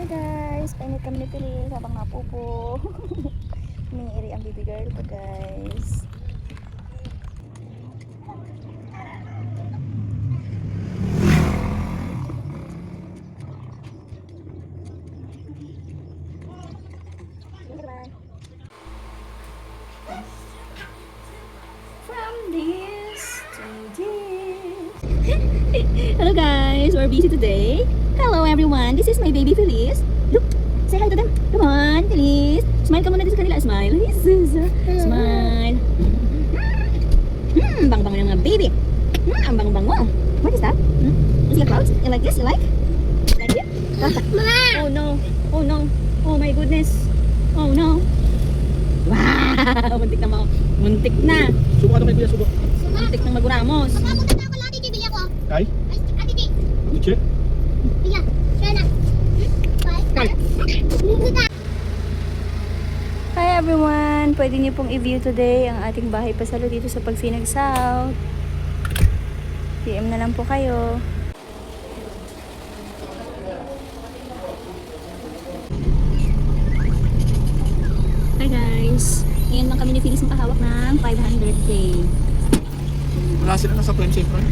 Hi guys! Painit kami ni Pilis habang napupo. Umiiri ang baby girl ko guys. From this to this. Hello guys! We're busy today. Hello everyone! This is my baby Feliz. Look! Say hi to them. Come on, Feliz. Smile ka muna dito sa kanila. Smile. Smile. Bang-bang ng mga baby. Ang bang-bang mo. What is that? Is it clouds? You like this? You like? Like it? Oh no. Oh no. Oh my goodness. Oh no. Wow! Muntik na mo. Muntik na. Subo ka na kuya, subo. Muntik na maguramos. Papunta na ako lagi kay Bilya ko. Kay? Ate Ti. Uche? Bilya. Share na. Kay? Hi everyone! Pwede niyo pong i-view today ang ating bahay pasalo dito sa Pagsinag South. PM na lang po kayo. Hi guys! Ngayon lang kami ni Feliz makahawak ng 500k. Wala sila nasa frame safe run.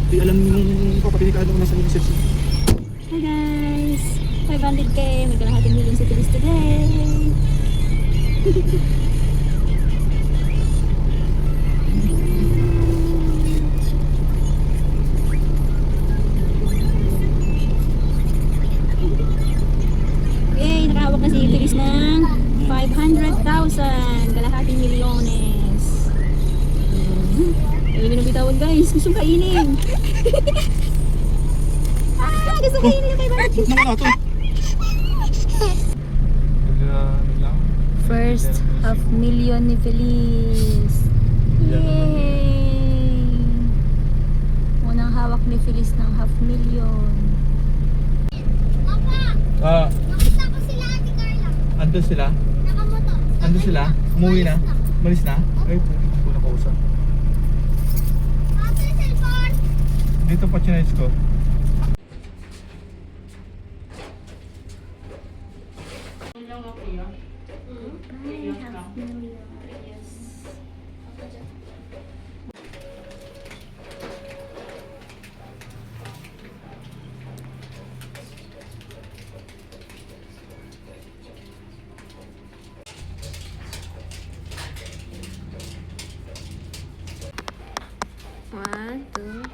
Di alam yung kapatid ni Kado nasa reception. Hi guys! 500k! May kalahating million si Feliz today. Yay! Nakahawak na si Feliz ng 500,000! Kalahating milyones. Ayaw nyo bitawan guys. Gusto kainin. Gusto kainin yung 500,000. Mga nato. First half million ni Feliz. Yay! Unang hawak ni Feliz ng half million. Papa, nakita ko sila Ate Carla. Andun sila? Nakamoto. Andun sila? Umuwi na? Malis na? Ay, hindi ko nakausap. Ate, cellphone. Dito pa chinese ko. One, two.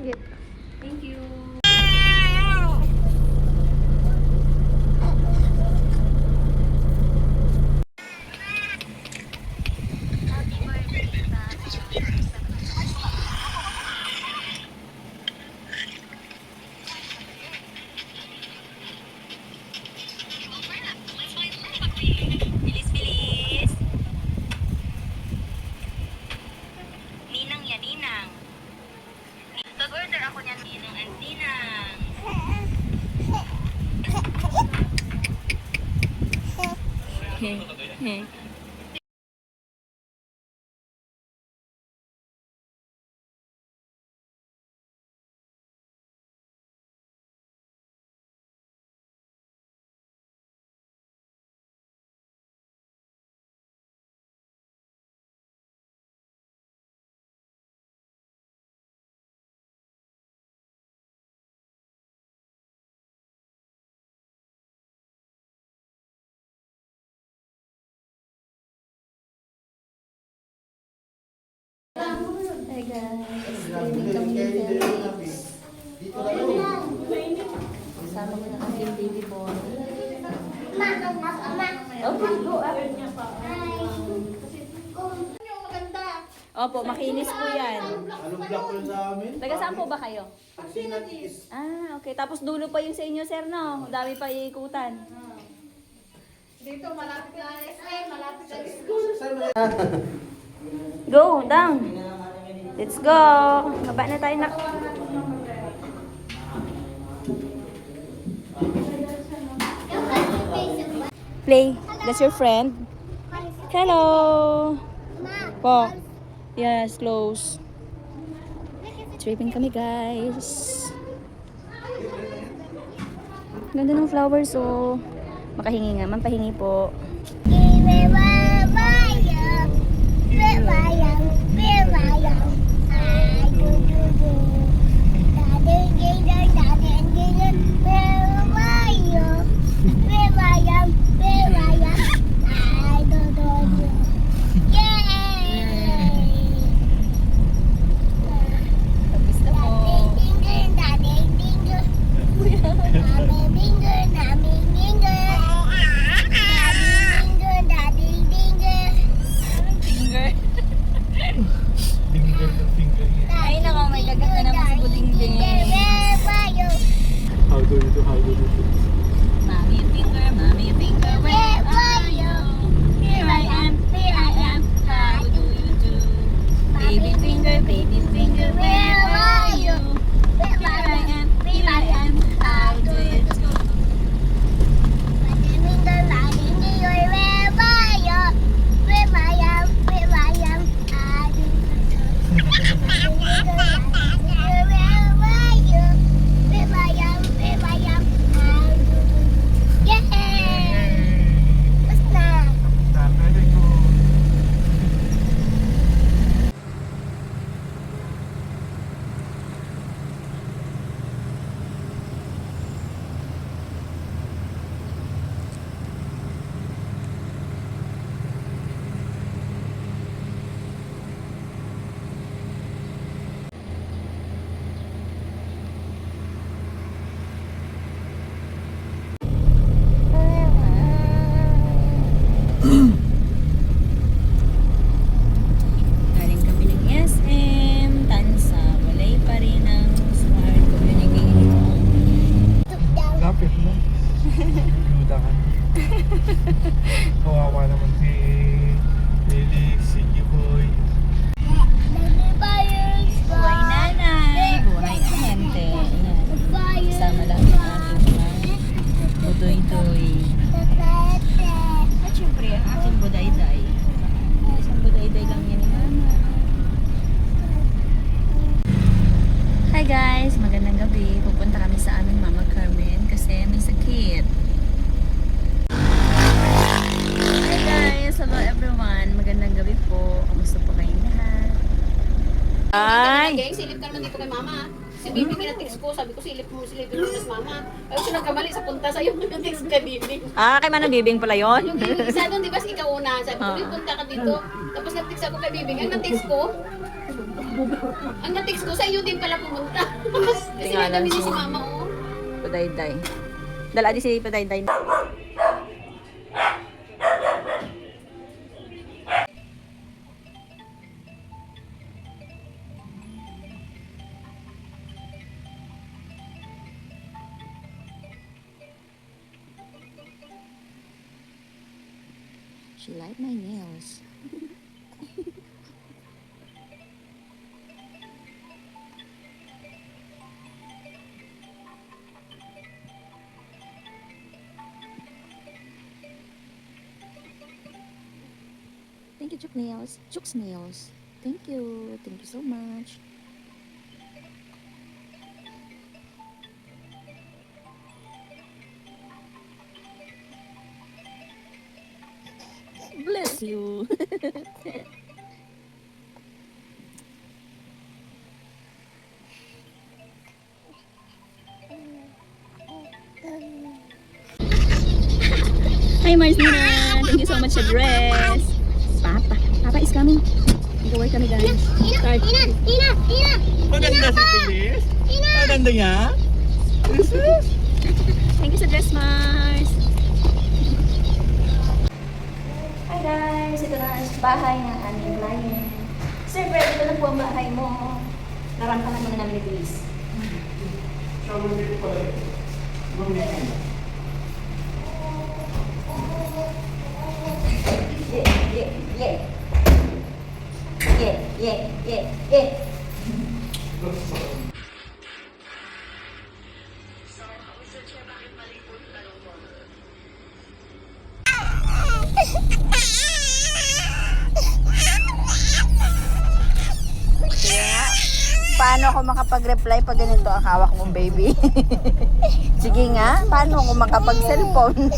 Yep. Thank you. Ninang yan, Ninang. Pag-order ako niyan, Ninang and Ninang. Hi guys. Streaming kami ni Felix. Kasama ko ng aking baby boy. Ma, ma. Okay, go up. Maganda. Opo, makinis po yan. Anong block ko sa amin? Taga saan po ba kayo? Ah, okay. Tapos dulo pa yung sa inyo, sir, no? Dami pa iikutan. Dito malapit na SM, malapit na school. Go, down. Let's go. Baba na tayo, nak. Play. That's your friend. Hello. Ma, Po. Yes, close. tripping kami guys. Ganda ng flowers oh. Makahingi nga, mampahingi po. Ay nako, may gagat na naman si Buding-ding. How do you do? Mommy finger, where are you? Here I am, how do you do? Baby finger, where are you? Here I am, how do you do? Galing kami ng SM, Tansa, walay pa rin ang smart communication. Lapit mo. Ludahan. Kawawa naman si Felix, si Giboy. Buhay nanay, buhay ahente. Ayan. Kasama lang yung aking mga budoy-doy. At syempre, ang aking buday-day. Isang buday-day lang yan ni Mama. Hi guys, magandang gabi. Pupunta kami sa aming Mama Carmen kasi may sakit. Hi guys, hello everyone. Magandang gabi po. Kamusta po kayong lahat? Ay! Silip ka naman dito kay mama. Si Bibi kinatext ko, sabi ko silipin mo sa mama. Ay, siya nagkamali sa punta sa'yo. Nag-text kay Bibi. Ah, kay Manang Bibing pala yon. Yung isa doon, di ba, ikaw una. Sabi ko, punta ka dito. Tapos nag-text ako kay Bibi. Ang na-text ko, sa iyo din pala pumunta. Kasi nagkami si mama, oh. Paday-day. Dala di si Paday-day. She liked my nails. Thank you, Juk Nails. Juk's Nails. Thank you. Thank you so much. Bless you. Hi Marcina, thank you so much sa dress. Papa is coming. Mag-work kami guys. Start. Maganda si Felix. Maganda niya. Thank you sa dress, Mars. Hi guys, ito na ang bahay ng aming client. Sir, pwede ito na po ang bahay mo. Narampahan muna namin ni Denise. Yeah. Paano ako makapag-reply pag ganito ang hawak mong baby. Sige nga, paano kung makapag-cellphone?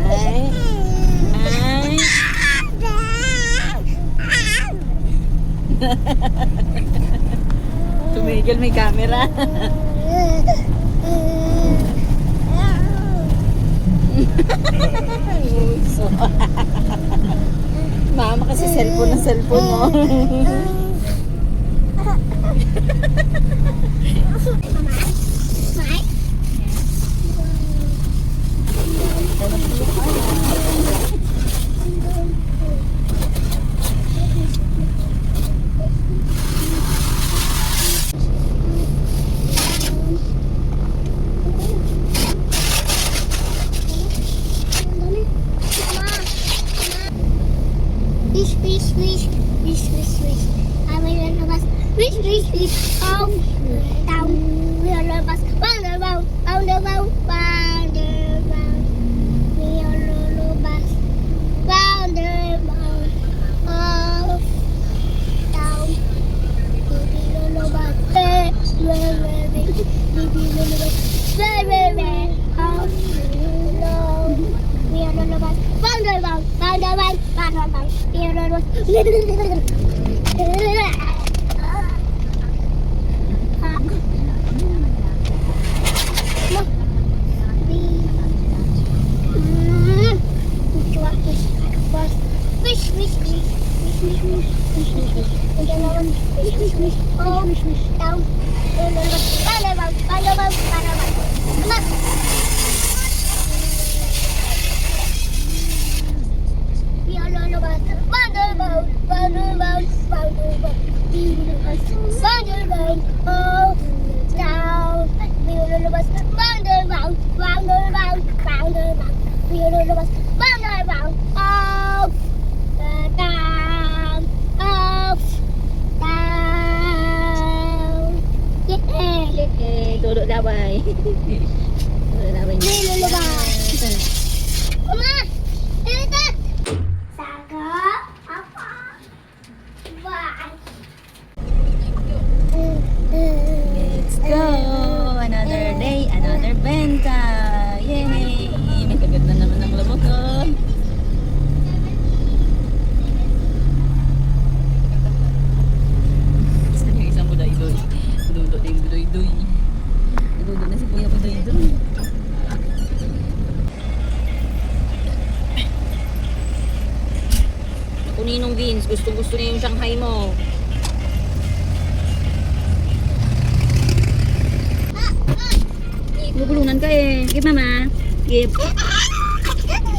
Ay, ay. Tumigil, may camera. Uso. Mama kasi cellphone na cellphone mo. Wish, wish, wish, wish, wish, wish. I will run the bus. Wish, wish, wish. Oh, down. We are the bus. Round the round, round the round, round the round. We are the bus. Round the round. Oh, down. We are the bus. Oh, no. We are the bus. Round the round, round the round, round the round. We are the bus. Wish, wish, wish, wish, wish, wish, wish, wish, wish. We are the one. Wish, wish, wish. Oh, wish, wish. Down. We are the bus. Round the round, round the round, round the round. Come on. We are all about Wonderbound, Wonderbound, Wonderbound. We will us Wonderbound, oh, down. We are all about Wonderbound, Wonderbound, Wonderbound. We are all about Wonderbound, oh, down, oh, down. Yeah. Todo laway. Todo laway. We are all about. Come on, Elita. Saga, apa? Bye. Let's go! Another day, another benta! Yay! May kagat na naman ng lamok ko. Saan yung isang buday-doy? Dudot na yung buday-doy. Dudot na si Kuya buday-doy. Ako Ninong Vince, gusto niya yung Shanghai mo. Bubulunan ka eh. Give mama. Give.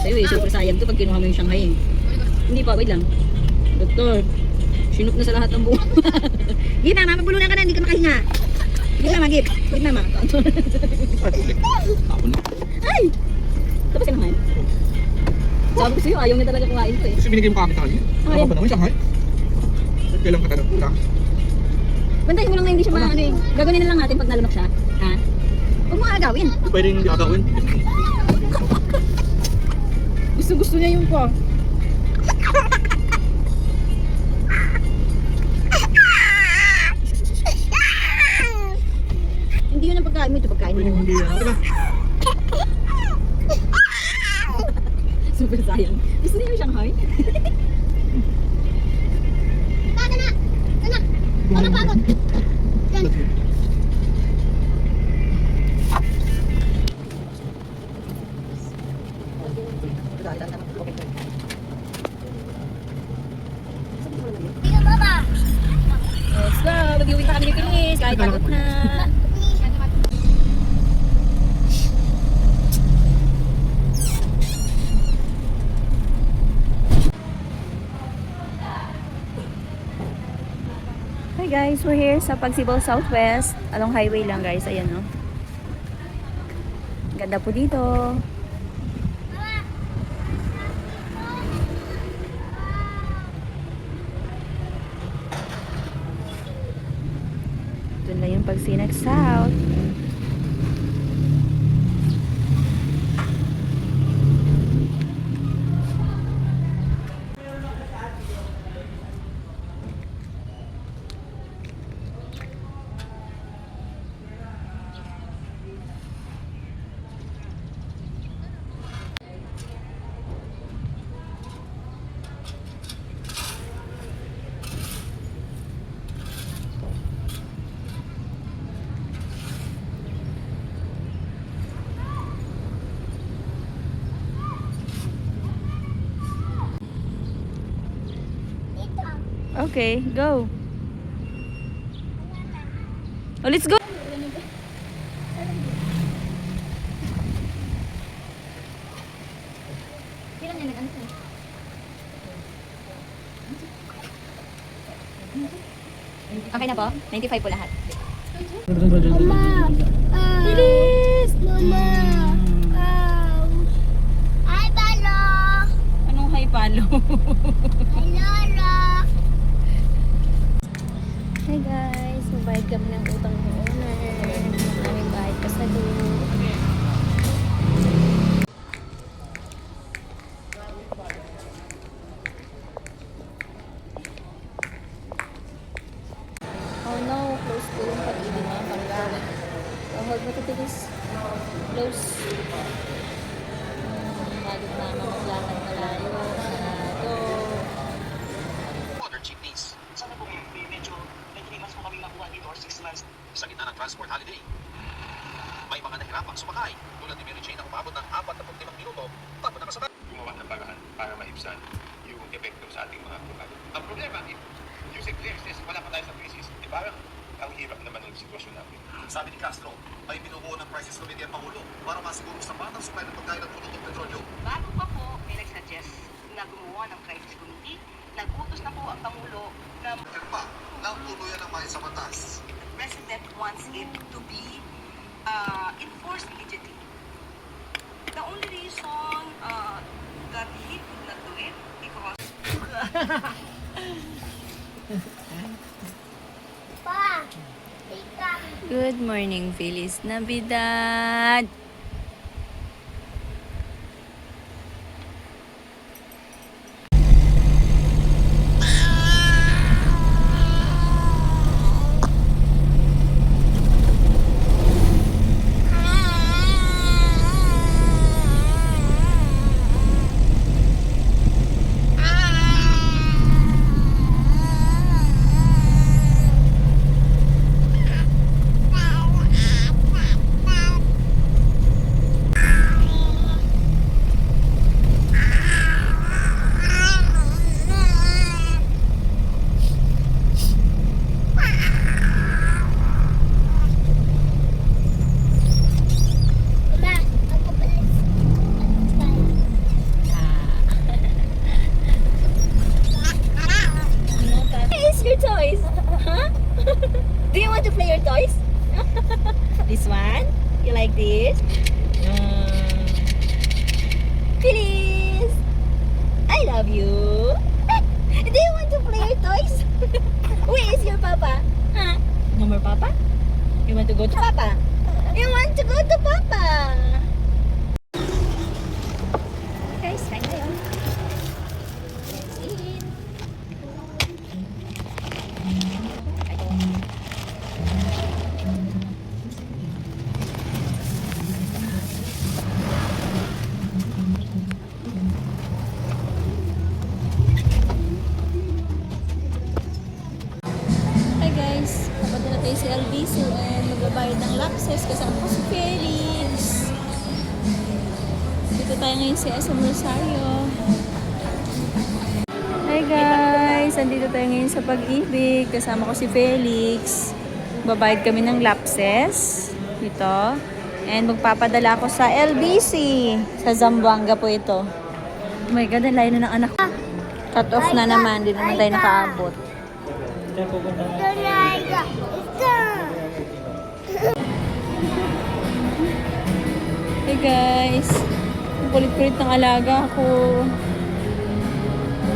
Sa'yo eh, super sayang to pag kinuha mo yung Shanghai eh. Hindi pa, wait lang. Doktor, sinuk na sa lahat ng buo. Give mama, magbulunan ka na, hindi ka makahinga. Give mama, give. Give mama. Tapon na. Ay! Tapos ka naman. Sabi ko sa'yo, ayaw niya talaga kumain to eh. Kasi binigay mo kakita kanya. Ay. Ano ba naman, Shanghai? Kailan ka tanong pula? Bantayin mo lang na hindi siya maano eh. Gagawin na lang natin pag nalunok siya. Ha? Huwag mo agawin. Hindi pwedeng hindi agawin. Gusto niya yung po. Hindi yun ang pagkain mo, ito pagkain Pwedeng mo. hindi yan. Diba? Super sayang. Gusto niya yung Shanghai? Taka na! Taka! Ano pagod? Yan. Sige, mama! Let's go! Mag-iuwi na kami ni Pilis. Kahit takot na. Hi guys, we're here sa Pagsibol Southwest. Along highway lang guys, ayan o. Ganda po dito. Doon na yung Pagsinag South. Okay, go. Oh, let's go. Kailan niya nag-ano? Okay na po? 95 po lahat. Mama. Bilis! Mama. Ay, balo. Anong high palo? Ay, lolo. Hey guys, magbayad kami ng utang ng owner. Aming bayad pa sa loob. Oh no, close po yung pag-ibig mga panggawa. So, hold mo to this. Close. Bago na maglakad malayo. Sarado. Other jeepneys. Sana po medyo 3 months po kami nakuha dito or 6 months. Sa gitna ng transport holiday. May mga nahirapang sumakay tulad ni Mary Jane na umabot ng 45 minuto bago nakasakay. Gumawa ng paraan para maibsan yung epekto sa ating mga pagkakas. Ang problema, yung is wala pa tayo sa crisis. Parang ang hirap naman ng sitwasyon natin. Sabi ni Castro, ay binubuo ng crisis committee ang Pangulo para masiguro sa batang supply ng pagkain at produktong petrolyo. Bago pa po may nagsuggest na gumawa ng crisis committee, nag-utos na po ang Pangulo na Kaya pa, nang tuluyan ng may sa batas. the President wants it to be enforced immediately. The only reason that he could not do it because Pa. Ika. Good morning, Feliz Navidad! Mama, ako pala. Hey, is your toys? Huh? Do you want to play your toys? This one? You like this? Feliz! I love you. Do you want to play your toys? Where is your papa? Huh? No more papa? You want to go to papa? You want to go to papa? Guys, kain tayo. Let's eat. Hi guys, papunta na tayo si LBC and magbabayad ng lapses kasama ko si Felix. Dito tayo ngayon sa SM Rosario. Hi guys, andito tayo ngayon sa Pag-ibig kasama ko si Felix. Babayad kami ng lapses dito. And magpapadala ako sa LBC sa Zamboanga po ito. Oh my God, ang layo na ng anak ko. Cut off na naman, hindi naman tayo nakaabot. Ito na, Ika. Ito. Hey guys, ang kulit-kulit ng alaga ko.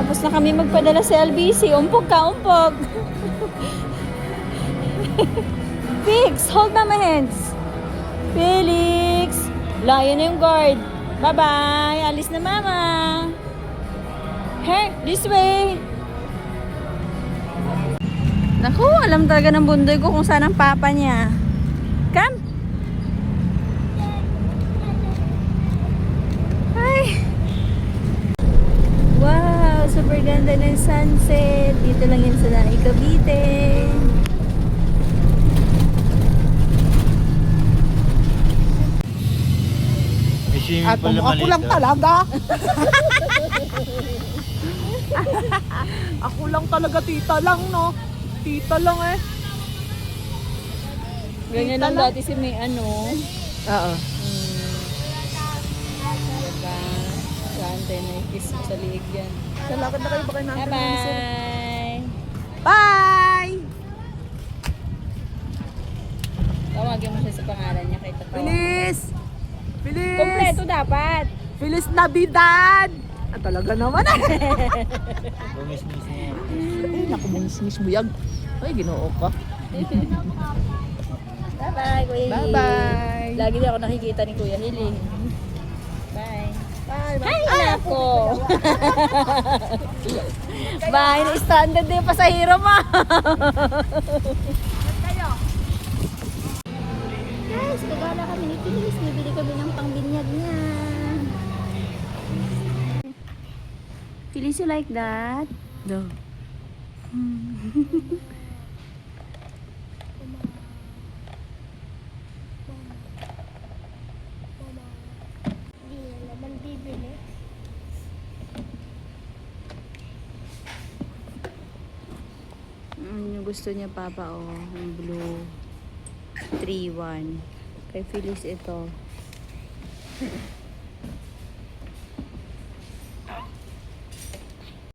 Tapos na kami magpadala sa LBC. Umpog ka, umpog. Fix, hold na my hands. Felix, layo na yung guard. Bye-bye, alis na mama. Here, this way. Naku, alam talaga ng bundoy ko kung saan ang papa niya. Come. Ay. Wow, super ganda ng sunset. Dito lang yun sa Lanay, Cavite. At kung ako lang talaga. Ako lang talaga, tita lang, no? Tita lang eh. Ganyan lang dati si may ano. Oo. Diba? Saan na kiss mo sa liig yan. Lalakad na kayo ba kayo natin? Bye-bye! Bye! Tawagin mo siya sa pangalan niya kay Tatawa. Feliz! Feliz! Kompleto dapat! Feliz Navidad! Ah, talaga naman eh. Ay, naku, bumismis buyag. Ay, ginoo ka. Bye-bye, Kuya Hili. Bye-bye. Lagi din ako nakikita ni Kuya Hili. Bye. Bye! Ay, nako! Bye, na-standard din yung pasahero mo. Guys, gagala kami ni Feliz. Bibili kami ng pangbinyag niya. Feliz, you like that? No. Hindi na naman bibili. Yung gusto niya, Papa, oh. Yung blue. 3-1. Kay Feliz ito.